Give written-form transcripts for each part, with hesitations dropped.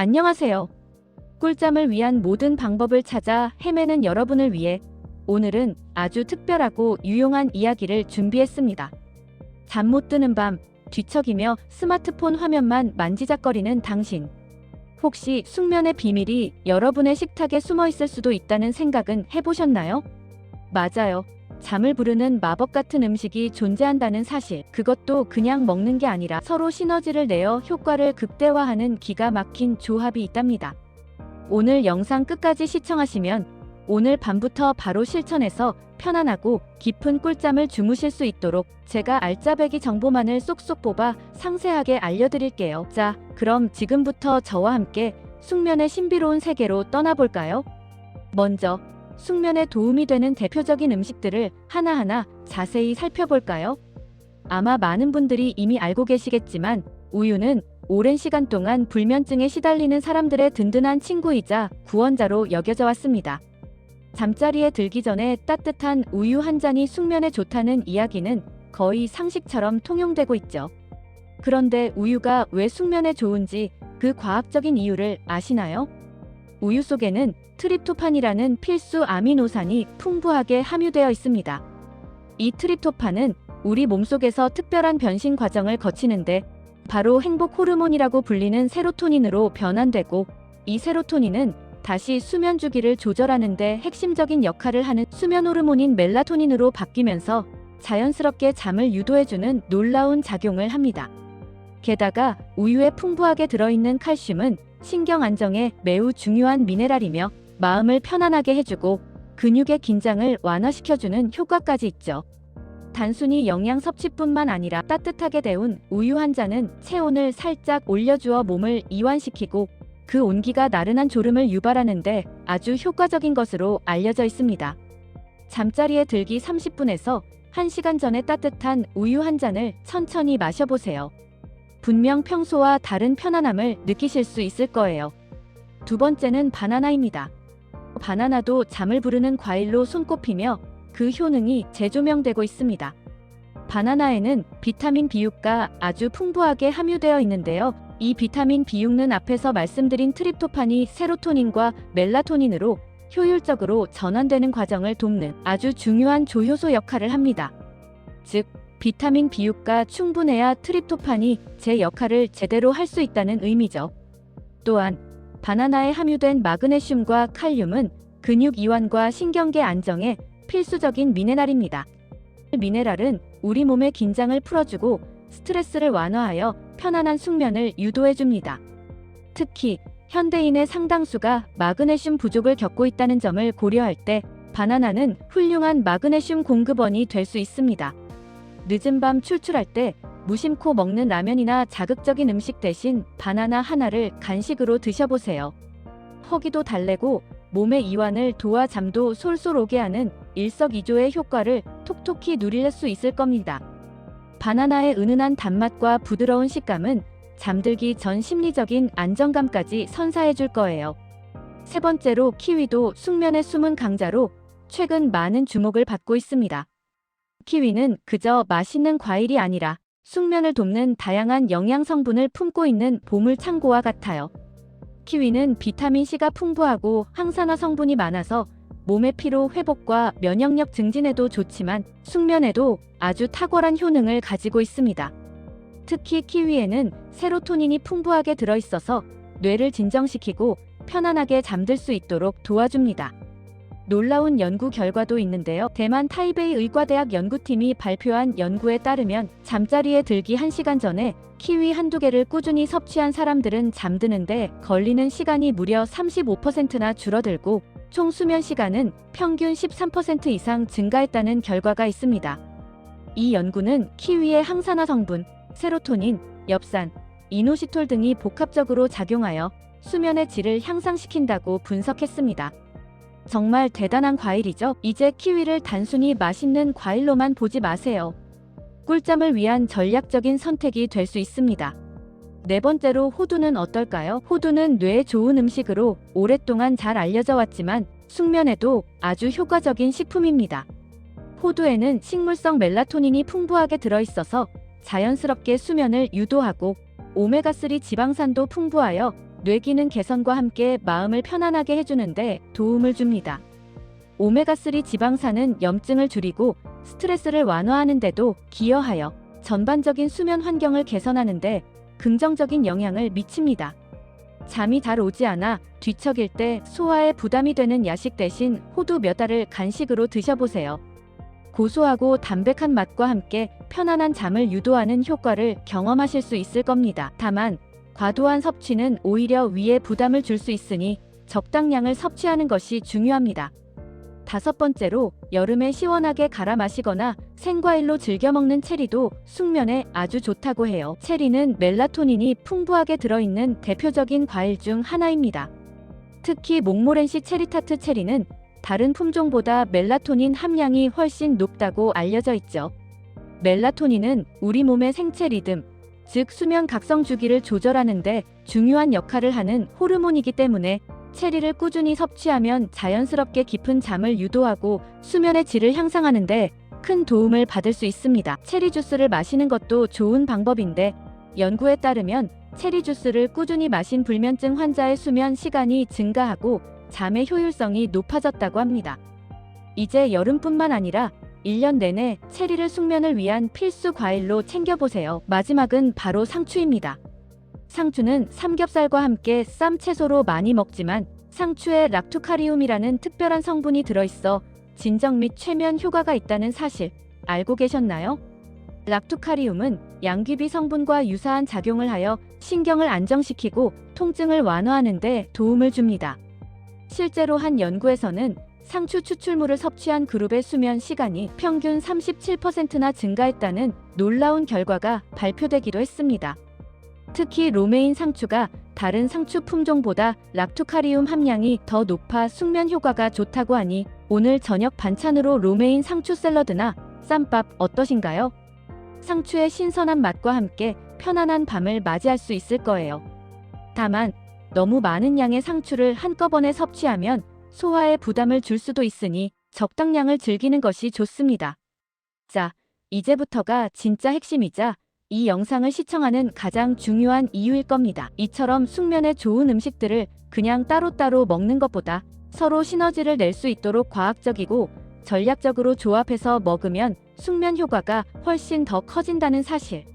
안녕하세요. 꿀잠을 위한 모든 방법을 찾아 헤매는 여러분을 위해 오늘은 아주 특별하고 유용한 이야기를 준비했습니다. 잠 못 드는 밤, 뒤척이며 스마트폰 화면만 만지작거리는 당신. 혹시 숙면의 비밀이 여러분의 식탁에 숨어 있을 수도 있다는 생각은 해보셨나요? 맞아요. 잠을 부르는 마법 같은 음식이 존재한다는 사실. 그것도 그냥 먹는 게 아니라 서로 시너지를 내어 효과를 극대화하는 기가 막힌 조합이 있답니다. 오늘 영상 끝까지 시청하시면 오늘 밤부터 바로 실천해서 편안하고 깊은 꿀잠을 주무실 수 있도록 제가 알짜배기 정보만을 쏙쏙 뽑아 상세하게 알려드릴게요. 자, 그럼 지금부터 저와 함께 숙면의 신비로운 세계로 떠나볼까요? 먼저 숙면에 도움이 되는 대표적인 음식들을 하나하나 자세히 살펴볼까요? 아마 많은 분들이 이미 알고 계시겠지만 우유는 오랜 시간 동안 불면증에 시달리는 사람들의 든든한 친구이자 구원자로 여겨져 왔습니다. 잠자리에 들기 전에 따뜻한 우유 한 잔이 숙면에 좋다는 이야기는 거의 상식처럼 통용되고 있죠. 그런데 우유가 왜 숙면에 좋은지 그 과학적인 이유를 아시나요? 우유 속에는 트립토판이라는 필수 아미노산이 풍부하게 함유되어 있습니다. 이 트립토판은 우리 몸속에서 특별한 변신 과정을 거치는데 바로 행복 호르몬이라고 불리는 세로토닌으로 변환되고, 이 세로토닌은 다시 수면 주기를 조절하는 데 핵심적인 역할을 하는 수면 호르몬인 멜라토닌으로 바뀌면서 자연스럽게 잠을 유도해주는 놀라운 작용을 합니다. 게다가 우유에 풍부하게 들어있는 칼슘은 신경 안정에 매우 중요한 미네랄이며 마음을 편안하게 해주고 근육의 긴장을 완화시켜주는 효과까지 있죠. 단순히 영양 섭취뿐만 아니라 따뜻하게 데운 우유 한 잔은 체온을 살짝 올려주어 몸을 이완시키고 그 온기가 나른한 졸음을 유발하는데 아주 효과적인 것으로 알려져 있습니다. 잠자리에 들기 30분에서 1시간 전에 따뜻한 우유 한 잔을 천천히 마셔보세요. 분명 평소와 다른 편안함을 느끼실 수 있을 거예요. 두 번째는 바나나입니다. 바나나도 잠을 부르는 과일로 손꼽히며 그 효능이 재조명되고 있습니다. 바나나에는 비타민 B6가 아주 풍부하게 함유되어 있는데요. 이 비타민 B6는 앞에서 말씀드린 트립토판이 세로토닌과 멜라토닌으로 효율적으로 전환되는 과정을 돕는 아주 중요한 조효소 역할을 합니다. 즉, 비타민 B6가 충분해야 트립토판이 제 역할을 제대로 할 수 있다는 의미죠. 또한 바나나에 함유된 마그네슘과 칼륨은 근육 이완과 신경계 안정에 필수적인 미네랄입니다. 미네랄은 우리 몸의 긴장을 풀어주고 스트레스를 완화하여 편안한 숙면을 유도해줍니다. 특히 현대인의 상당수가 마그네슘 부족을 겪고 있다는 점을 고려할 때 바나나는 훌륭한 마그네슘 공급원이 될 수 있습니다. 늦은 밤 출출할 때 무심코 먹는 라면이나 자극적인 음식 대신 바나나 하나를 간식으로 드셔보세요. 허기도 달래고 몸의 이완을 도와 잠도 솔솔 오게 하는 일석이조의 효과를 톡톡히 누릴 수 있을 겁니다. 바나나의 은은한 단맛과 부드러운 식감은 잠들기 전 심리적인 안정감까지 선사해 줄 거예요. 세 번째로 키위도 숙면의 숨은 강자로 최근 많은 주목을 받고 있습니다. 키위는 그저 맛있는 과일이 아니라 숙면을 돕는 다양한 영양 성분을 품고 있는 보물 창고와 같아요. 키위는 비타민C가 풍부하고 항산화 성분이 많아서 몸의 피로 회복과 면역력 증진에도 좋지만 숙면에도 아주 탁월한 효능을 가지고 있습니다. 특히 키위에는 세로토닌이 풍부하게 들어있어서 뇌를 진정시키고 편안하게 잠들 수 있도록 도와줍니다. 놀라운 연구 결과도 있는데요. 대만 타이베이 의과대학 연구팀이 발표한 연구에 따르면 잠자리에 들기 1시간 전에 키위 한두 개를 꾸준히 섭취한 사람들은 잠드는데 걸리는 시간이 무려 35%나 줄어들고 총 수면 시간은 평균 13% 이상 증가했다는 결과가 있습니다. 이 연구는 키위의 항산화 성분, 세로토닌, 엽산, 이노시톨 등이 복합적으로 작용하여 수면의 질을 향상시킨다고 분석했습니다. 정말 대단한 과일이죠. 이제 키위를 단순히 맛있는 과일로만 보지 마세요. 꿀잠을 위한 전략적인 선택이 될 수 있습니다. 네 번째로 호두는 어떨까요? 호두는 뇌에 좋은 음식으로 오랫동안 잘 알려져 왔지만 숙면에도 아주 효과적인 식품입니다. 호두에는 식물성 멜라토닌이 풍부하게 들어있어서 자연스럽게 수면을 유도하고 오메가3 지방산도 풍부하여 뇌 기능 개선과 함께 마음을 편안하게 해주는데 도움을 줍니다. 오메가3 지방산은 염증을 줄이고 스트레스를 완화하는 데도 기여하여 전반적인 수면 환경을 개선하는 데 긍정적인 영향을 미칩니다. 잠이 잘 오지 않아 뒤척일 때 소화에 부담이 되는 야식 대신 호두 몇 알을 간식으로 드셔보세요. 고소하고 담백한 맛과 함께 편안한 잠을 유도하는 효과를 경험하실 수 있을 겁니다. 다만 과도한 섭취는 오히려 위에 부담을 줄 수 있으니 적당량을 섭취하는 것이 중요합니다. 5번째로 여름에 시원하게 갈아 마시거나 생과일로 즐겨 먹는 체리도 숙면에 아주 좋다고 해요. 체리는 멜라토닌이 풍부하게 들어있는 대표적인 과일 중 하나입니다. 특히 몽모렌시 체리타트 체리는 다른 품종보다 멜라토닌 함량이 훨씬 높다고 알려져 있죠. 멜라토닌은 우리 몸의 생체 리듬, 즉 수면 각성 주기를 조절하는 데 중요한 역할을 하는 호르몬이기 때문에 체리를 꾸준히 섭취하면 자연스럽게 깊은 잠을 유도하고 수면의 질을 향상하는 데 큰 도움을 받을 수 있습니다. 체리 주스를 마시는 것도 좋은 방법인데 연구에 따르면 체리 주스를 꾸준히 마신 불면증 환자의 수면 시간이 증가하고 잠의 효율성이 높아졌다고 합니다. 이제 여름뿐만 아니라 1년 내내 체리를 숙면을 위한 필수 과일로 챙겨보세요. 마지막은 바로 상추입니다. 상추는 삼겹살과 함께 쌈 채소로 많이 먹지만 상추에 락투카리움이라는 특별한 성분이 들어있어 진정 및 최면 효과가 있다는 사실 알고 계셨나요? 락투카리움은 양귀비 성분과 유사한 작용을 하여 신경을 안정시키고 통증을 완화하는 데 도움을 줍니다. 실제로 한 연구에서는 상추 추출물을 섭취한 그룹의 수면 시간이 평균 37%나 증가했다는 놀라운 결과가 발표되기도 했습니다. 특히 로메인 상추가 다른 상추 품종보다 락투카리움 함량이 더 높아 숙면 효과가 좋다고 하니 오늘 저녁 반찬으로 로메인 상추 샐러드나 쌈밥 어떠신가요? 상추의 신선한 맛과 함께 편안한 밤을 맞이할 수 있을 거예요. 다만 너무 많은 양의 상추를 한꺼번에 섭취하면 소화에 부담을 줄 수도 있으니 적당량을 즐기는 것이 좋습니다. 자, 이제부터가 진짜 핵심이자 이 영상을 시청하는 가장 중요한 이유일 겁니다. 이처럼 숙면에 좋은 음식들을 그냥 따로따로 먹는 것보다 서로 시너지를 낼 수 있도록 과학적이고 전략적으로 조합해서 먹으면 숙면 효과가 훨씬 더 커진다는 사실.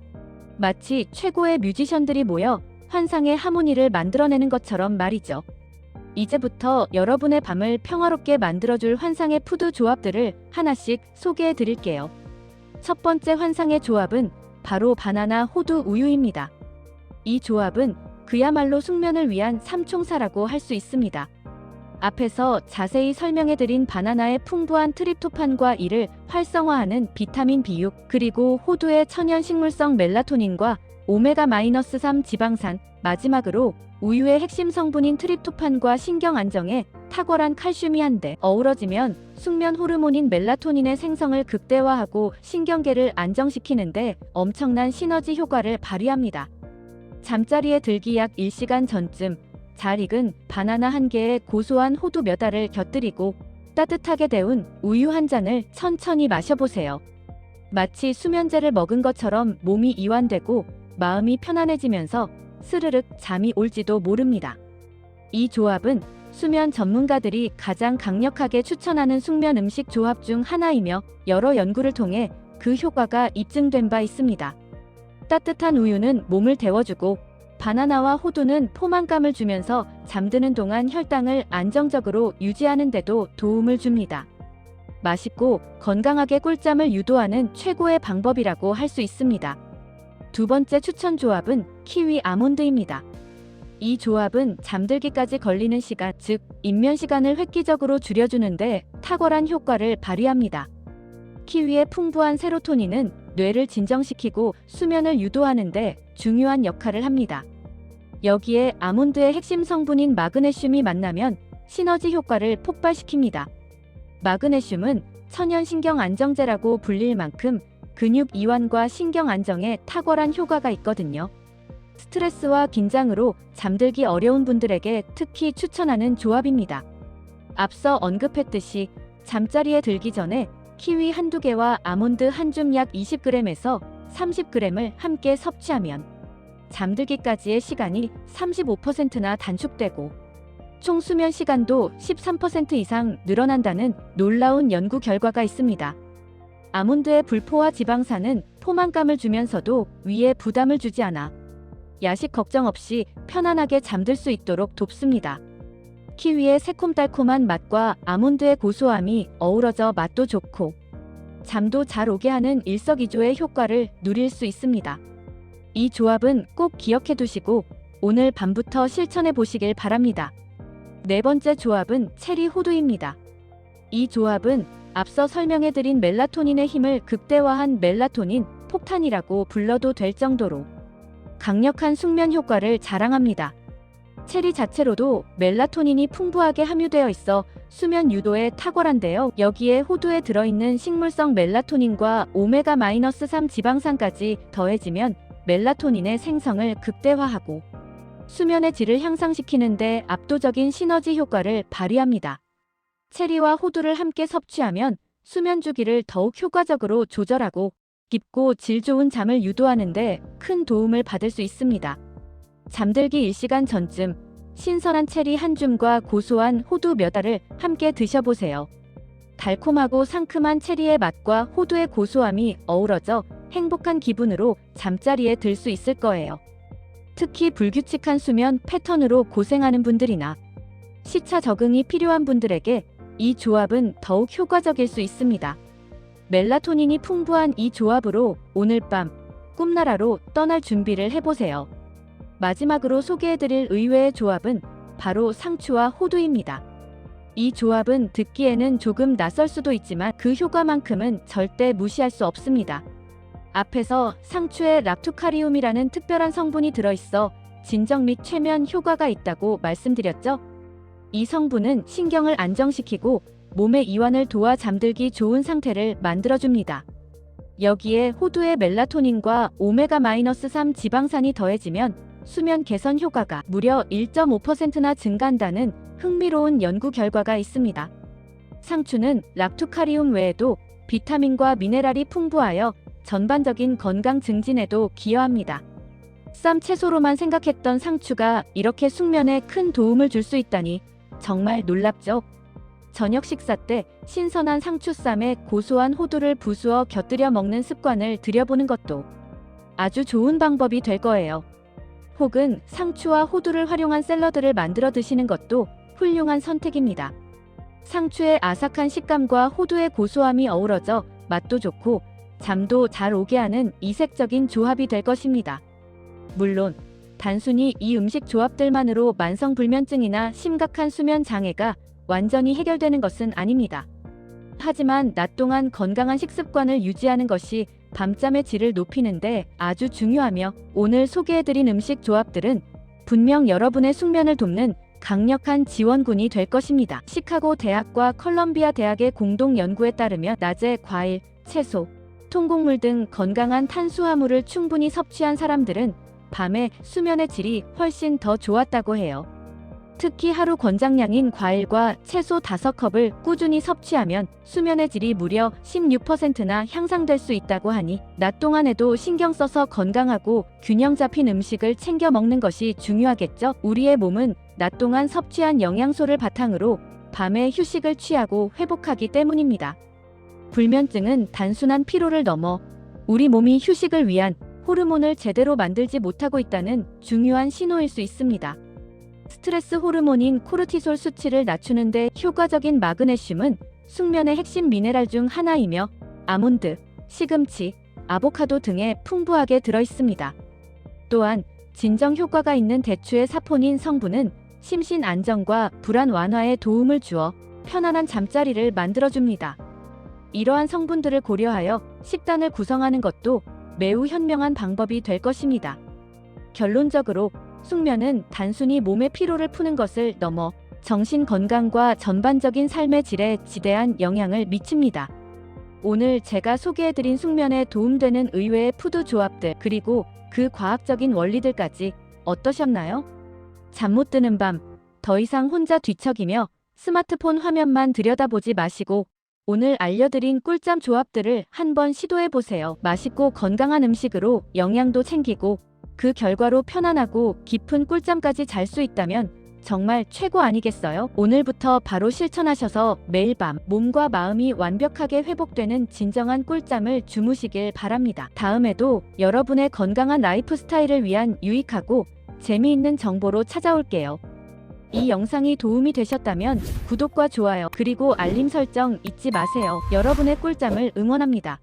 마치 최고의 뮤지션들이 모여 환상의 하모니를 만들어내는 것처럼 말이죠. 이제부터 여러분의 밤을 평화롭게 만들어줄 환상의 푸드 조합들을 하나씩 소개해 드릴게요. 첫 번째 환상의 조합은 바로 바나나 호두 우유입니다. 이 조합은 그야말로 숙면을 위한 삼총사라고 할 수 있습니다. 앞에서 자세히 설명해드린 바나나의 풍부한 트립토판과 이를 활성화하는 비타민 B6, 그리고 호두의 천연 식물성 멜라토닌과 오메가-3 지방산, 마지막으로 우유의 핵심 성분인 트립토판과 신경 안정에 탁월한 칼슘이 한데 어우러지면 숙면 호르몬인 멜라토닌의 생성을 극대화하고 신경계를 안정시키는데 엄청난 시너지 효과를 발휘합니다. 잠자리에 들기 약 1시간 전쯤 잘 익은 바나나 한 개에 고소한 호두 몇 알을 곁들이고 따뜻하게 데운 우유 한 잔을 천천히 마셔보세요. 마치 수면제를 먹은 것처럼 몸이 이완되고 마음이 편안해지면서 스르륵 잠이 올지도 모릅니다. 이 조합은 수면 전문가들이 가장 강력하게 추천하는 숙면 음식 조합 중 하나이며 여러 연구를 통해 그 효과가 입증된 바 있습니다. 따뜻한 우유는 몸을 데워주고 바나나와 호두는 포만감을 주면서 잠드는 동안 혈당을 안정적으로 유지하는 데도 도움을 줍니다. 맛있고 건강하게 꿀잠을 유도하는 최고의 방법이라고 할 수 있습니다. 두 번째 추천 조합은 키위 아몬드입니다. 이 조합은 잠들기까지 걸리는 시간, 즉 입면 시간을 획기적으로 줄여주는데 탁월한 효과를 발휘합니다. 키위의 풍부한 세로토닌은 뇌를 진정시키고 수면을 유도하는 데 중요한 역할을 합니다. 여기에 아몬드의 핵심 성분인 마그네슘이 만나면 시너지 효과를 폭발시킵니다. 마그네슘은 천연신경 안정제라고 불릴 만큼 근육 이완과 신경 안정에 탁월한 효과가 있거든요. 스트레스와 긴장으로 잠들기 어려운 분들에게 특히 추천하는 조합입니다. 앞서 언급했듯이 잠자리에 들기 전에 키위 한두 개와 아몬드 한 줌 약 20g에서 30g을 함께 섭취하면 잠들기까지의 시간이 35%나 단축되고 총 수면 시간도 13% 이상 늘어난다는 놀라운 연구 결과가 있습니다. 아몬드의 불포화 지방산은 포만감을 주면서도 위에 부담을 주지 않아 야식 걱정 없이 편안하게 잠들 수 있도록 돕습니다. 키위의 새콤달콤한 맛과 아몬드의 고소함이 어우러져 맛도 좋고 잠도 잘 오게 하는 일석이조의 효과를 누릴 수 있습니다. 이 조합은 꼭 기억해 두시고 오늘 밤부터 실천해 보시길 바랍니다. 네 번째 조합은 체리 호두입니다. 이 조합은 앞서 설명해드린 멜라토닌의 힘을 극대화한 멜라토닌 폭탄이라고 불러도 될 정도로 강력한 숙면 효과를 자랑합니다. 체리 자체로도 멜라토닌이 풍부하게 함유되어 있어 수면 유도에 탁월한데요. 여기에 호두에 들어있는 식물성 멜라토닌과 오메가-3 지방산까지 더해지면 멜라토닌의 생성을 극대화하고 수면의 질을 향상시키는 데 압도적인 시너지 효과를 발휘합니다. 체리와 호두를 함께 섭취하면 수면 주기를 더욱 효과적으로 조절하고 깊고 질 좋은 잠을 유도하는 데 큰 도움을 받을 수 있습니다. 잠들기 1시간 전쯤 신선한 체리 한 줌과 고소한 호두 몇 알을 함께 드셔보세요. 달콤하고 상큼한 체리의 맛과 호두의 고소함이 어우러져 행복한 기분으로 잠자리에 들 수 있을 거예요. 특히 불규칙한 수면 패턴으로 고생하는 분들이나 시차 적응이 필요한 분들에게 이 조합은 더욱 효과적일 수 있습니다. 멜라토닌이 풍부한 이 조합으로 오늘 밤 꿈나라로 떠날 준비를 해보세요. 마지막으로 소개해드릴 의외의 조합은 바로 상추와 호두입니다. 이 조합은 듣기에는 조금 낯설 수도 있지만 그 효과만큼은 절대 무시할 수 없습니다. 앞에서 상추에 락투카리움이라는 특별한 성분이 들어있어 진정 및 최면 효과가 있다고 말씀드렸죠? 이 성분은 신경을 안정시키고 몸의 이완을 도와 잠들기 좋은 상태를 만들어줍니다. 여기에 호두의 멜라토닌과 오메가-3 지방산이 더해지면 수면 개선 효과가 무려 1.5%나 증가한다는 흥미로운 연구 결과가 있습니다. 상추는 락투카리움 외에도 비타민과 미네랄이 풍부하여 전반적인 건강 증진에도 기여합니다. 쌈 채소로만 생각했던 상추가 이렇게 숙면에 큰 도움을 줄 수 있다니 정말 놀랍죠? 저녁 식사 때 신선한 상추쌈에 고소한 호두를 부수어 곁들여 먹는 습관을 들여보는 것도 아주 좋은 방법이 될 거예요. 혹은 상추와 호두를 활용한 샐러드를 만들어 드시는 것도 훌륭한 선택입니다. 상추의 아삭한 식감과 호두의 고소함이 어우러져 맛도 좋고 잠도 잘 오게 하는 이색적인 조합이 될 것입니다. 물론 단순히 이 음식 조합들만으로 만성불면증이나 심각한 수면 장애가 완전히 해결되는 것은 아닙니다. 하지만 낮 동안 건강한 식습관을 유지하는 것이 밤잠의 질을 높이는데 아주 중요하며 오늘 소개해드린 음식 조합들은 분명 여러분의 숙면을 돕는 강력한 지원군이 될 것입니다. 시카고 대학과 컬럼비아 대학의 공동 연구에 따르면 낮에 과일, 채소, 통곡물 등 건강한 탄수화물을 충분히 섭취한 사람들은 밤에 수면의 질이 훨씬 더 좋았다고 해요. 특히 하루 권장량인 과일과 채소 5컵을 꾸준히 섭취하면 수면의 질이 무려 16%나 향상될 수 있다고 하니 낮 동안에도 신경 써서 건강하고 균형 잡힌 음식을 챙겨 먹는 것이 중요하겠죠. 우리의 몸은 낮 동안 섭취한 영양소를 바탕으로 밤에 휴식을 취하고 회복하기 때문입니다. 불면증은 단순한 피로를 넘어 우리 몸이 휴식을 위한 호르몬을 제대로 만들지 못하고 있다는 중요한 신호일 수 있습니다. 스트레스 호르몬인 코르티솔 수치를 낮추는 데 효과적인 마그네슘은 숙면의 핵심 미네랄 중 하나이며 아몬드, 시금치, 아보카도 등에 풍부하게 들어있습니다. 또한 진정 효과가 있는 대추의 사포닌 성분은 심신 안정과 불안 완화에 도움을 주어 편안한 잠자리를 만들어줍니다. 이러한 성분들을 고려하여 식단을 구성하는 것도 매우 현명한 방법이 될 것입니다. 결론적으로 숙면은 단순히 몸의 피로를 푸는 것을 넘어 정신 건강과 전반적인 삶의 질에 지대한 영향을 미칩니다. 오늘 제가 소개해드린 숙면에 도움되는 의외의 푸드 조합들 그리고 그 과학적인 원리들까지 어떠셨나요? 잠 못 드는 밤 더 이상 혼자 뒤척이며 스마트폰 화면만 들여다보지 마시고 오늘 알려드린 꿀잠 조합들을 한번 시도해보세요. 맛있고 건강한 음식으로 영양도 챙기고 그 결과로 편안하고 깊은 꿀잠까지 잘 수 있다면 정말 최고 아니겠어요? 오늘부터 바로 실천하셔서 매일 밤 몸과 마음이 완벽하게 회복되는 진정한 꿀잠을 주무시길 바랍니다. 다음에도 여러분의 건강한 라이프 스타일을 위한 유익하고 재미있는 정보로 찾아올게요. 이 영상이 도움이 되셨다면 구독과 좋아요 그리고 알림 설정 잊지 마세요. 여러분의 꿀잠을 응원합니다.